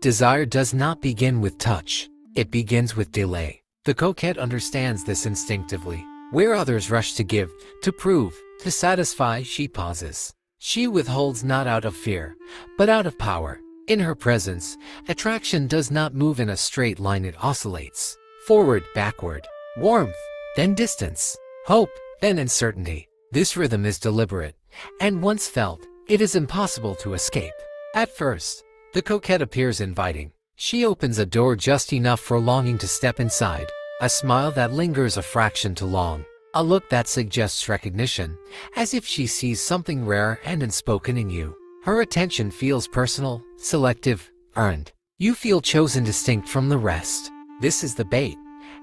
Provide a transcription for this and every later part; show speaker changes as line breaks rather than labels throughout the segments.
Desire does not begin with touch. It begins with delay. The coquette understands this instinctively. Where others rush to give, to prove, to satisfy, she pauses. She withholds not out of fear, but out of power. In her presence, attraction does not move in a straight line, it oscillates. Forward, backward, warmth, then distance, hope, then uncertainty. This rhythm is deliberate, and once felt, it is impossible to escape. At first, the coquette appears inviting. She opens a door just enough for longing to step inside. A smile that lingers a fraction too long. A look that suggests recognition, as if she sees something rare and unspoken in you. Her attention feels personal, selective, earned. You feel chosen, distinct from the rest. This is the bait,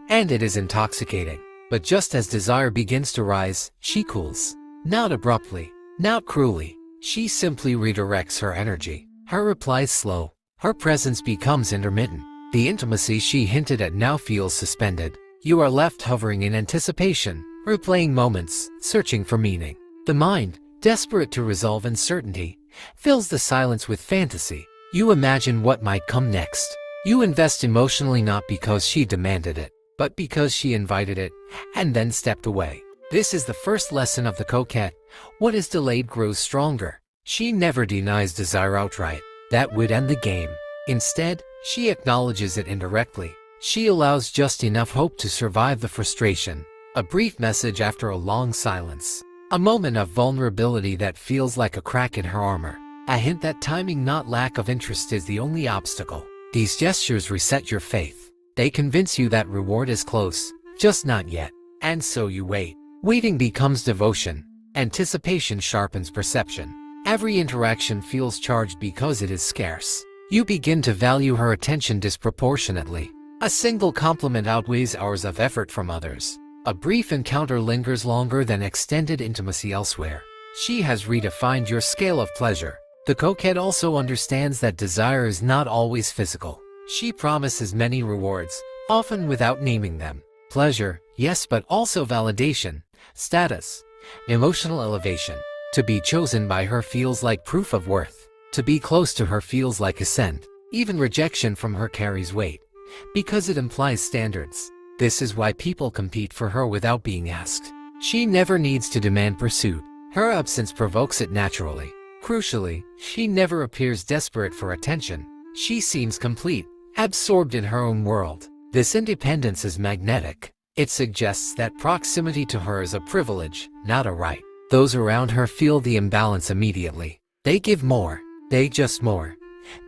and it is intoxicating. But just as desire begins to rise, she cools. Not abruptly, not cruelly. She simply redirects her energy. Her replies slow. Her presence becomes intermittent. The intimacy she hinted at now feels suspended. You are left hovering in anticipation, replaying moments, searching for meaning. The mind, desperate to resolve uncertainty, fills the silence with fantasy. You imagine what might come next. You invest emotionally not because she demanded it, but because she invited it, and then stepped away. This is the first lesson of the coquette. What is delayed grows stronger. She never denies desire outright. That would end the game. Instead, she acknowledges it indirectly. She allows just enough hope to survive the frustration. A brief message after a long silence. A moment of vulnerability that feels like a crack in her armor. A hint that timing, not lack of interest, is the only obstacle. These gestures reset your faith. They convince you that reward is close, just not yet. And so you wait. Waiting becomes devotion. Anticipation sharpens perception. Every interaction feels charged because it is scarce. You begin to value her attention disproportionately. A single compliment outweighs hours of effort from others. A brief encounter lingers longer than extended intimacy elsewhere. She has redefined your scale of pleasure. The coquette also understands that desire is not always physical. She promises many rewards, often without naming them. Pleasure, yes, but also validation, status, emotional elevation. To be chosen by her feels like proof of worth. To be close to her feels like assent. Even rejection from her carries weight, because it implies standards. This is why people compete for her without being asked. She never needs to demand pursuit. Her absence provokes it naturally. Crucially, she never appears desperate for attention. She seems complete, absorbed in her own world. This independence is magnetic. It suggests that proximity to her is a privilege, not a right. Those around her feel the imbalance immediately. They give more. They just more.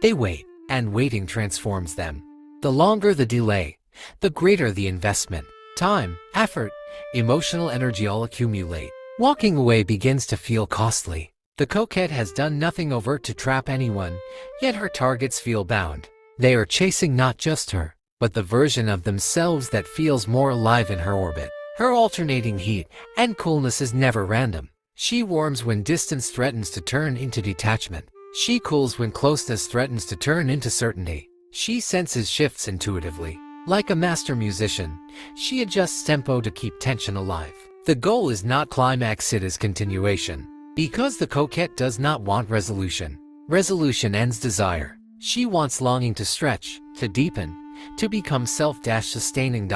They wait, and waiting transforms them. The longer the delay, the greater the investment. Time, effort, emotional energy all accumulate. Walking away begins to feel costly. The coquette has done nothing overt to trap anyone, yet her targets feel bound. They are chasing not just her, but the version of themselves that feels more alive in her orbit. Her alternating heat and coolness is never random. She warms when distance threatens to turn into detachment. She cools when closeness threatens to turn into certainty. She senses shifts intuitively. Like a master musician, she adjusts tempo to keep tension alive. The goal is not climax, it is continuation. Because the coquette does not want resolution. Resolution ends desire. She wants longing to stretch, to deepen, to become self-sustaining.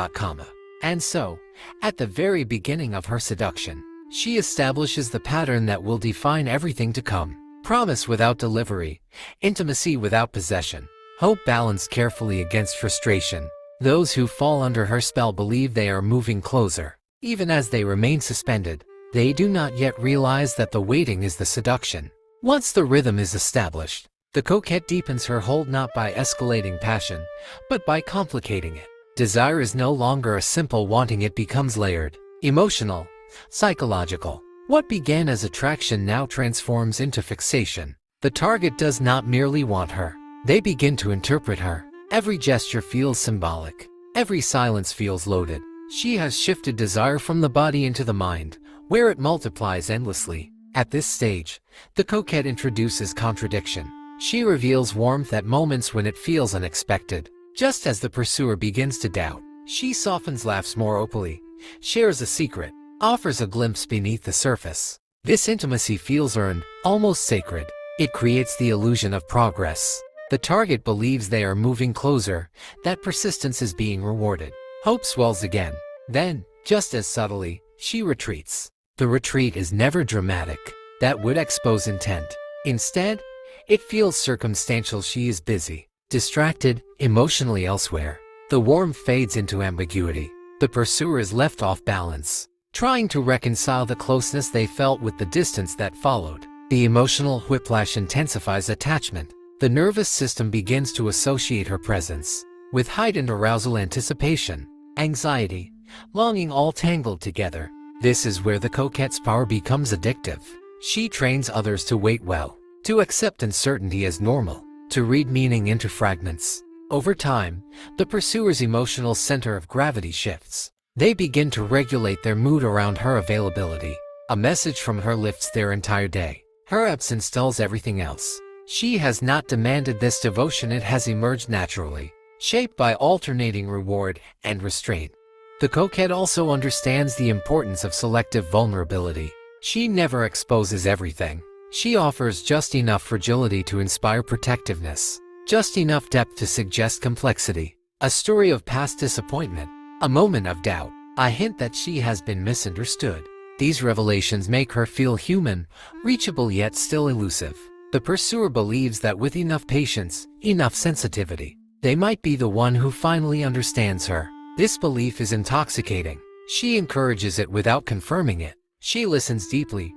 And so, at the very beginning of her seduction, she establishes the pattern that will define everything to come. Promise without delivery, intimacy without possession, hope balanced carefully against frustration. Those who fall under her spell believe they are moving closer. Even as they remain suspended, they do not yet realize that the waiting is the seduction. Once the rhythm is established, the coquette deepens her hold not by escalating passion, but by complicating it. Desire is no longer a simple wanting, it becomes layered, emotional, psychological. What began as attraction now transforms into fixation. The target does not merely want her. They begin to interpret her. Every gesture feels symbolic. Every silence feels loaded. She has shifted desire from the body into the mind, where it multiplies endlessly. At this stage, the coquette introduces contradiction. She reveals warmth at moments when it feels unexpected. Just as the pursuer begins to doubt, she softens, laughs more openly, shares a secret, offers a glimpse beneath the surface. This intimacy feels earned, almost sacred. It creates the illusion of progress. The target believes they are moving closer, that persistence is being rewarded. Hope swells again. Then, just as subtly, she retreats. The retreat is never dramatic. That would expose intent. Instead, it feels circumstantial. She is busy, distracted, emotionally elsewhere. The warmth fades into ambiguity. The pursuer is left off balance, trying to reconcile the closeness they felt with the distance that followed. The emotional whiplash intensifies attachment. The nervous system begins to associate her presence with heightened arousal, anticipation, anxiety, longing, all tangled together. This is where the coquette's power becomes addictive. She trains others to wait well, to accept uncertainty as normal, to read meaning into fragments. Over time, the pursuer's emotional center of gravity shifts. They begin to regulate their mood around her availability. A message from her lifts their entire day. Her absence dulls everything else. She has not demanded this devotion, it has emerged naturally, shaped by alternating reward and restraint. The coquette also understands the importance of selective vulnerability. She never exposes everything. She offers just enough fragility to inspire protectiveness, just enough depth to suggest complexity. A story of past disappointment, a moment of doubt, a hint that she has been misunderstood. These revelations make her feel human, reachable yet still elusive. The pursuer believes that with enough patience, enough sensitivity, they might be the one who finally understands her. This belief is intoxicating. She encourages it without confirming it. She listens deeply,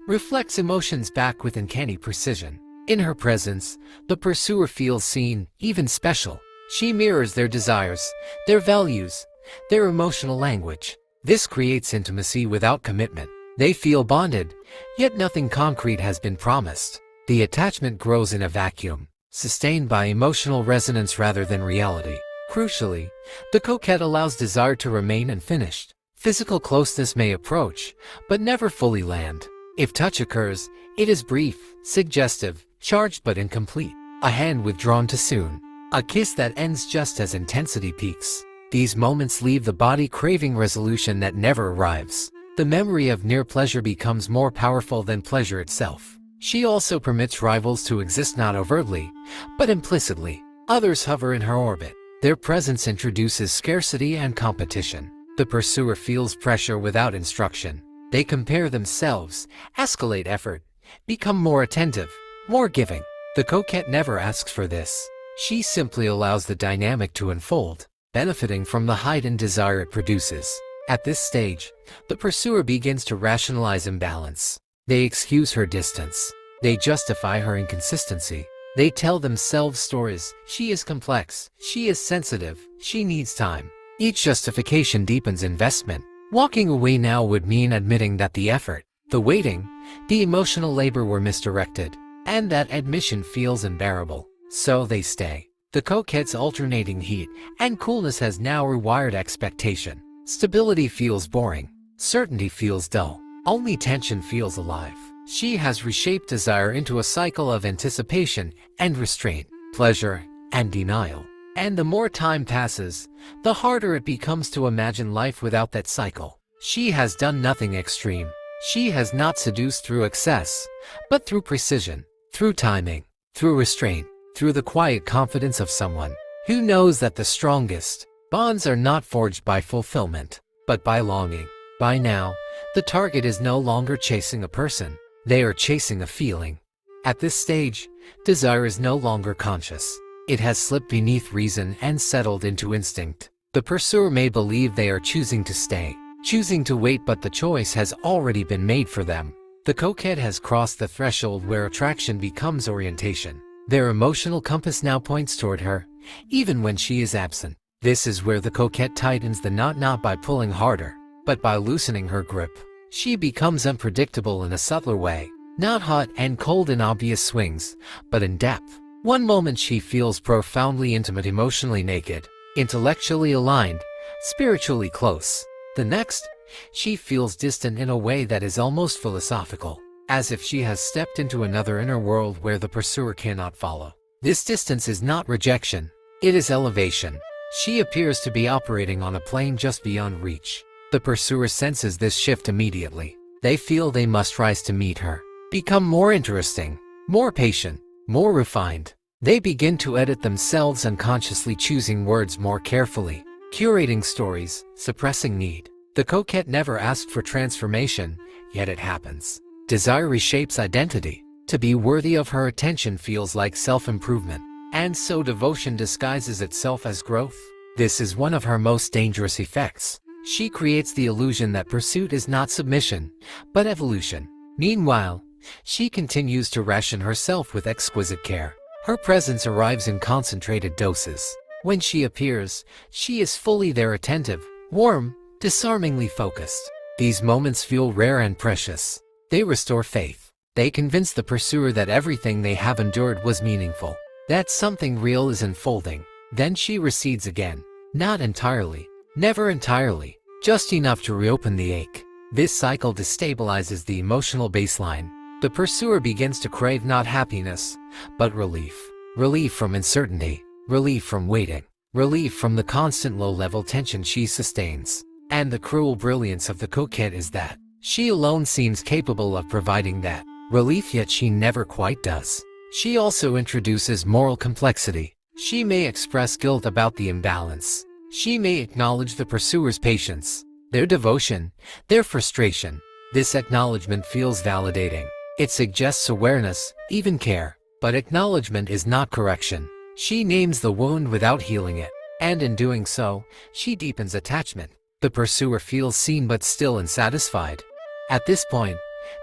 reflects emotions back with uncanny precision. In her presence, the pursuer feels seen, even special. She mirrors their desires, their values, their emotional language. This creates intimacy without commitment. They feel bonded, yet nothing concrete has been promised. The attachment grows in a vacuum, sustained by emotional resonance rather than reality. Crucially, the coquette allows desire to remain unfinished. Physical closeness may approach, but never fully land. If touch occurs, it is brief, suggestive, charged but incomplete. A hand withdrawn too soon. A kiss that ends just as intensity peaks. These moments leave the body craving resolution that never arrives. The memory of near pleasure becomes more powerful than pleasure itself. She also permits rivals to exist, not overtly, but implicitly. Others hover in her orbit. Their presence introduces scarcity and competition. The pursuer feels pressure without instruction. They compare themselves, escalate effort, become more attentive, more giving. The coquette never asks for this. She simply allows the dynamic to unfold, benefiting from the heightened desire it produces. At this stage, the pursuer begins to rationalize imbalance. They excuse her distance. They justify her inconsistency. They tell themselves stories. She is complex. She is sensitive. She needs time. Each justification deepens investment. Walking away now would mean admitting that the effort, the waiting, the emotional labor were misdirected, and that admission feels unbearable. So they stay. The coquette's alternating heat and coolness has now rewired expectation. Stability feels boring. Certainty feels dull. Only tension feels alive. She has reshaped desire into a cycle of anticipation and restraint, pleasure and denial. And the more time passes, the harder it becomes to imagine life without that cycle. She has done nothing extreme. She has not seduced through excess, but through precision, through timing, through restraint, through the quiet confidence of someone who knows that the strongest bonds are not forged by fulfillment, but by longing. By now, the target is no longer chasing a person. They are chasing a feeling. At this stage, desire is no longer conscious. It has slipped beneath reason and settled into instinct. The pursuer may believe they are choosing to stay, choosing to wait, but the choice has already been made for them. The coquette has crossed the threshold where attraction becomes orientation. Their emotional compass now points toward her, even when she is absent. This is where the coquette tightens the knot, not by pulling harder, but by loosening her grip. She becomes unpredictable in a subtler way, not hot and cold in obvious swings, but in depth. One moment she feels profoundly intimate, emotionally naked, intellectually aligned, spiritually close. The next, she feels distant in a way that is almost philosophical, as if she has stepped into another inner world where the pursuer cannot follow. This distance is not rejection, it is elevation. She appears to be operating on a plane just beyond reach. The pursuer senses this shift immediately. They feel they must rise to meet her, become more interesting, more patient, more refined. They begin to edit themselves unconsciously, choosing words more carefully, curating stories, suppressing need. The coquette never asked for transformation, yet it happens. Desire reshapes identity. To be worthy of her attention feels like self-improvement, and so devotion disguises itself as growth. This is one of her most dangerous effects. She creates the illusion that pursuit is not submission, but evolution. Meanwhile, she continues to ration herself with exquisite care. Her presence arrives in concentrated doses. When she appears, she is fully there, attentive, warm, disarmingly focused. These moments feel rare and precious. They restore faith. They convince the pursuer that everything they have endured was meaningful, that something real is unfolding. Then she recedes again. Not entirely, never entirely, just enough to reopen the ache. This cycle destabilizes the emotional baseline. The pursuer begins to crave not happiness, but relief. Relief from uncertainty, relief from waiting, relief from the constant low-level tension she sustains. And the cruel brilliance of the coquette is that she alone seems capable of providing that relief, yet she never quite does. She also introduces moral complexity. She may express guilt about the imbalance. She may acknowledge the pursuer's patience, their devotion, their frustration. This acknowledgement feels validating. It suggests awareness, even care. But acknowledgement is not correction. She names the wound without healing it, and in doing so, she deepens attachment. The pursuer feels seen but still unsatisfied. At this point,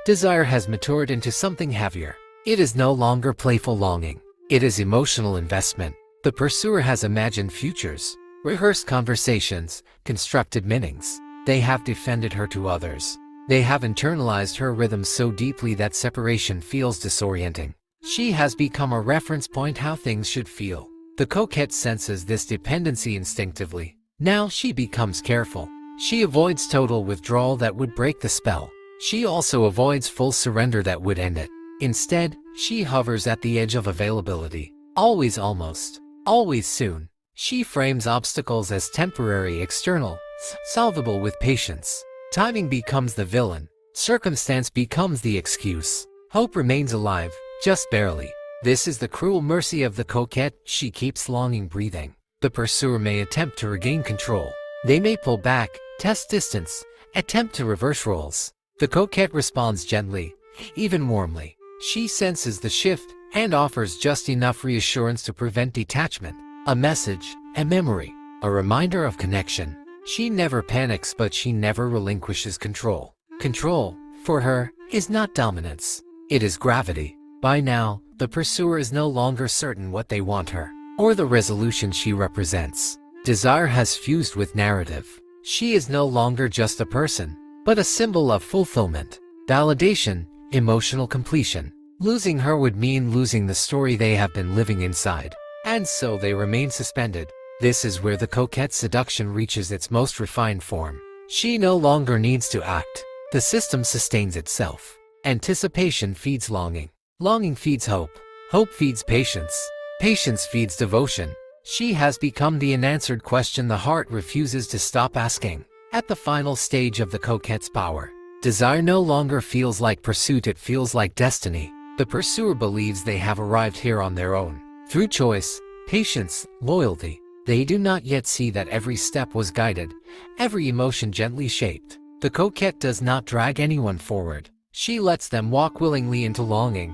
desire has matured into something heavier. It is no longer playful longing. It is emotional investment. The pursuer has imagined futures, rehearsed conversations, constructed meanings. They have defended her to others. They have internalized her rhythm so deeply that separation feels disorienting. She has become a reference point how things should feel. The coquette senses this dependency instinctively. Now she becomes careful. She avoids total withdrawal that would break the spell. She also avoids full surrender that would end it. Instead, she hovers at the edge of availability. Always almost. Always soon. She frames obstacles as temporary, external, solvable with patience. Timing becomes the villain. Circumstance becomes the excuse. Hope remains alive, just barely. This is the cruel mercy of the coquette. She keeps longing, breathing. The pursuer may attempt to regain control. They may pull back, test distance, attempt to reverse roles. The coquette responds gently, even warmly. She senses the shift and offers just enough reassurance to prevent detachment. A message, a memory, a reminder of connection. She never panics, but she never relinquishes control. Control, for her, is not dominance. It is gravity. By now, the pursuer is no longer certain what they want her, or the resolution she represents. Desire has fused with narrative. She is no longer just a person, but a symbol of fulfillment, validation, emotional completion. Losing her would mean losing the story they have been living inside, and so they remain suspended. This is where the coquette's seduction reaches its most refined form. She no longer needs to act. The system sustains itself. Anticipation feeds longing. Longing feeds hope. Hope feeds patience. Patience feeds devotion. She has become the unanswered question the heart refuses to stop asking. At the final stage of the coquette's power, desire no longer feels like pursuit, it feels like destiny. The pursuer believes they have arrived here on their own, through choice, patience, loyalty. They do not yet see that every step was guided, every emotion gently shaped. The coquette does not drag anyone forward. She lets them walk willingly into longing,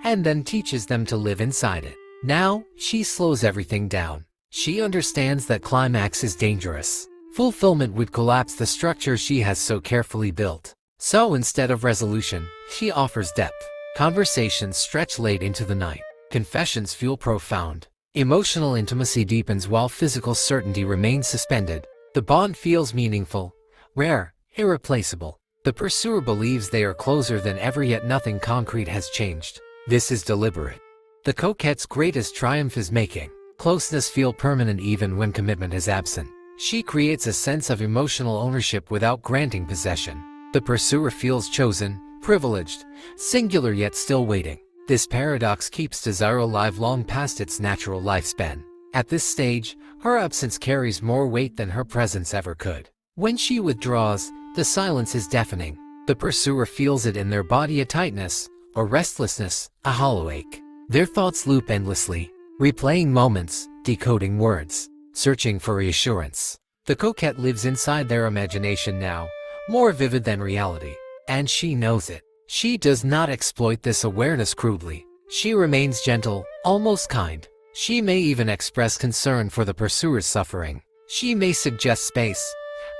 and then teaches them to live inside it. Now, she slows everything down. She understands that climax is dangerous. Fulfillment would collapse the structure she has so carefully built. So instead of resolution, she offers depth. Conversations stretch late into the night. Confessions feel profound. Emotional intimacy deepens while physical certainty remains suspended. The bond feels meaningful, rare, irreplaceable. The pursuer believes they are closer than ever, yet nothing concrete has changed. This is deliberate. The coquette's greatest triumph is making closeness feel permanent even when commitment is absent. She creates a sense of emotional ownership without granting possession. The pursuer feels chosen, privileged, singular yet still waiting. This paradox keeps desire alive long past its natural lifespan. At this stage, her absence carries more weight than her presence ever could. When she withdraws, the silence is deafening. The pursuer feels it in their body, a tightness, a restlessness, a hollow ache. Their thoughts loop endlessly. replaying moments, decoding words, searching for reassurance. The coquette lives inside their imagination now, more vivid than reality. And she knows it. She does not exploit this awareness crudely. She remains gentle, almost kind. She may even express concern for the pursuer's suffering. She may suggest space,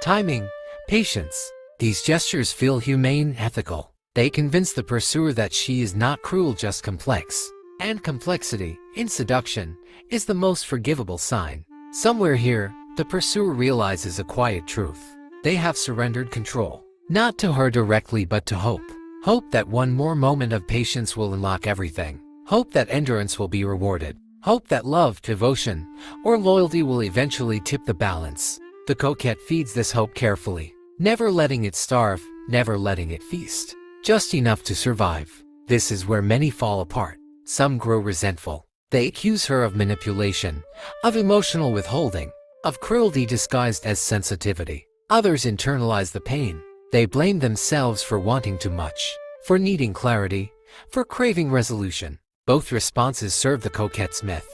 timing, patience. These gestures feel humane, ethical. They convince the pursuer that she is not cruel, just complex. And complexity, in seduction, is the most forgivable sign. Somewhere here, the pursuer realizes a quiet truth. They have surrendered control. Not to her directly, but to hope. Hope that one more moment of patience will unlock everything. Hope that endurance will be rewarded. Hope that love, devotion, or loyalty will eventually tip the balance. The coquette feeds this hope carefully, never letting it starve, never letting it feast. Just enough to survive. This is where many fall apart. Some grow resentful. They accuse her of manipulation, of emotional withholding, of cruelty disguised as sensitivity. Others internalize the pain. They blame themselves for wanting too much, for needing clarity, for craving resolution. Both responses serve the coquette's myth.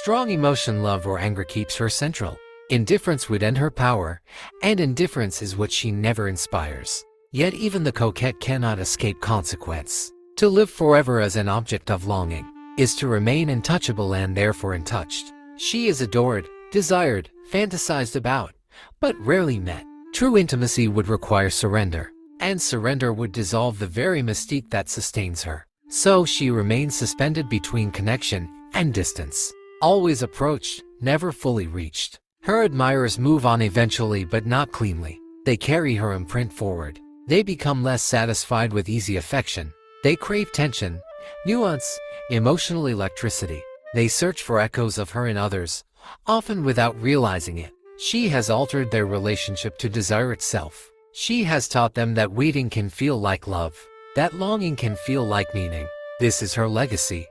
Strong emotion, love or anger, keeps her central. Indifference would end her power, and indifference is what she never inspires. Yet even the coquette cannot escape consequence. To live forever as an object of longing is to remain untouchable and therefore untouched. She is adored, desired, fantasized about, but rarely met. True intimacy would require surrender, and surrender would dissolve the very mystique that sustains her. So she remains suspended between connection and distance, always approached, never fully reached. Her admirers move on eventually, but not cleanly. They carry her imprint forward. They become less satisfied with easy affection. They crave tension, nuance, emotional electricity. They search for echoes of her in others, often without realizing it. She has altered their relationship to desire itself. She has taught them that waiting can feel like love, that longing can feel like meaning. This is her legacy.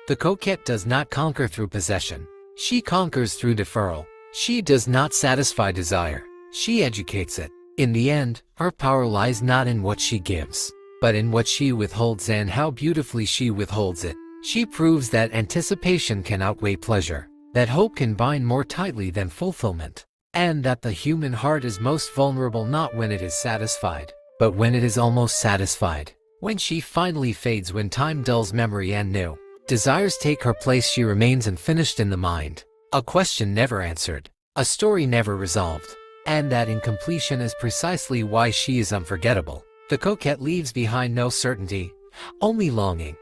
The coquette does not conquer through possession. She conquers through deferral. She does not satisfy desire. She educates it. In the end, her power lies not in what she gives, but in what she withholds and how beautifully she withholds it. She proves that anticipation can outweigh pleasure, that hope can bind more tightly than fulfillment, and that the human heart is most vulnerable not when it is satisfied, but when it is almost satisfied. When she finally fades, when time dulls memory and new desires take her place, she remains unfinished in the mind. A question never answered, a story never resolved, and that incompletion is precisely why she is unforgettable. The coquette leaves behind no certainty, only longing.